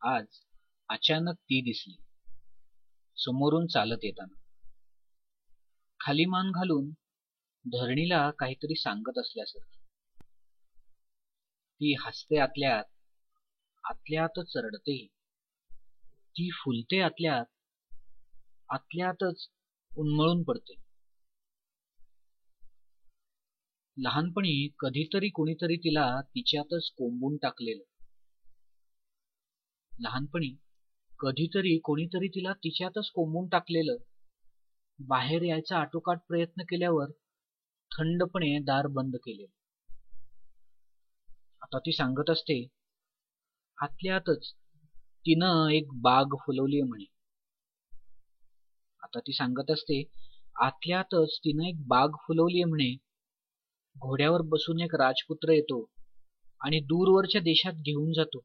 आज अचानक ती दिसली, समोरून चालत येताना. खाली मान घालून धरणीला काहीतरी सांगत असल्यासारखी. ती हसते आतल्यात, आतल्यातच रडते. ती फुलते आतल्यात, आतल्यातच उन्मळून पडते. लहानपणी कधीतरी कोणीतरी तिला तिच्यातच कोंबून टाकलेलं. लहानपणी कधीतरी कोणीतरी तिला तिच्यातच कोंबून टाकलेलं. बाहेर यायचा आटोकाट प्रयत्न केल्यावर थंडपणे दार बंद केलेलं. आता ती सांगत असते, आतल्यातच तिनं एक बाग फुलवलीये म्हणे. आता ती सांगत असते, आतल्यातच तिनं एक बाग फुलवलीये म्हणे. घोड्यावर बसून एक राजपुत्र येतो आणि दूरवरच्या देशात घेऊन जातो.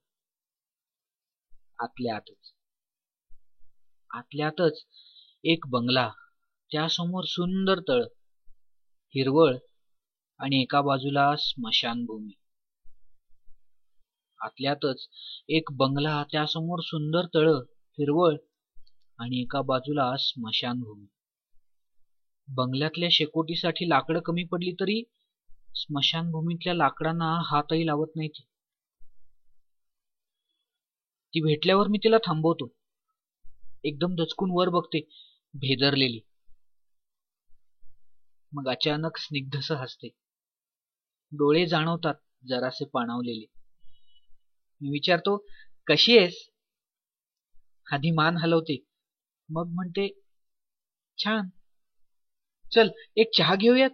आतल्यातच आतल्यातच एक बंगला, त्यासमोर सुंदर तळ, हिरवळ आणि एका बाजूला स्मशानभूमी. आतल्यातच एक बंगला, त्यासमोर सुंदर तळ, हिरवळ आणि एका बाजूला स्मशानभूमी. बंगल्यातल्या शेकोटीसाठी लाकडं कमी पडली तरी स्मशानभूमीतल्या लाकडांना हातही लावत नाही ती भेटल्यावर मी तिला थांबवतो. एकदम दचकून वर बघते, भेदरलेली. मग अचानक स्निग्धसं हसते. डोळे जाणवतात जरासे पाणावलेले. मी विचारतो, कशी आहेस? आधी मान हलवते, मग म्हणते, छान. चल एक चहा घेऊयात.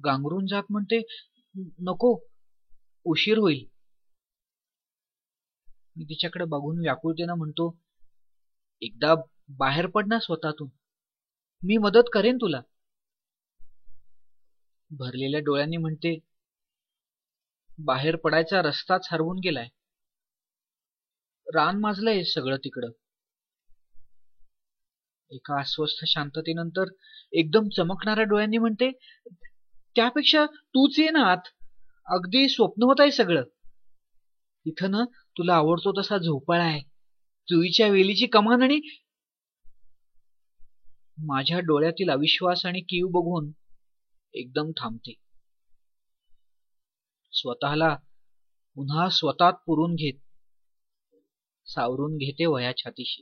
गांगरून जात म्हणते, नको, उशीर होईल. मी तिच्याकडे बघून व्याकुळतेनं म्हणतो, एकदा बाहेर पड ना स्वतःतून, मी मदत करेन तुला. भरलेल्या डोळ्यांनी म्हणते, बाहेर पडायचा रस्ताच हरवून गेलाय. रान माजलंय सगळं तिकडं. एका अस्वस्थ शांततेनंतर एकदम चमकणाऱ्या डोळ्यांनी म्हणते, त्यापेक्षा तूच ये ना आत. अगदी स्वप्न होत आहे सगळं. इथं ना तुला आवडतो तसा झोपाळा आहे, जुईच्या वेलीची कमान आणि. माझ्या डोळ्यातील अविश्वास आणि कीव बघून एकदम थांबते. स्वतःला पुन्हा स्वतःत पुरून घेत सावरून घेते वया छातीशी.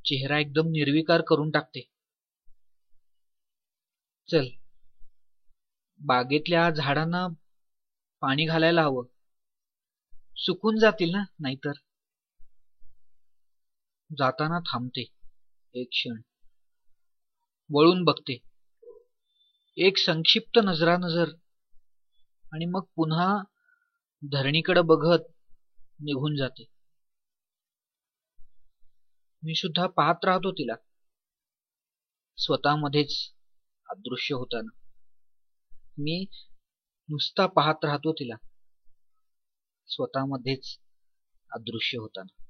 चेहरा एकदम निर्विकार करून टाकते. चल, बागेतल्या झाडांना पाणी घालायला हवं, सुकून जातील ना नाहीतर. जाताना थांबते एक क्षण, वळून बघते, एक संक्षिप्त नजरानजर, आणि मग पुन्हा धरणीकडे बघत निघून जाते. मी सुद्धा पाहत राहतो तिला, स्वतःमध्येच अदृश्य होताना. मी नुसता पाहत राहतो तिला, स्वतःमध्येच अदृश्य होताना.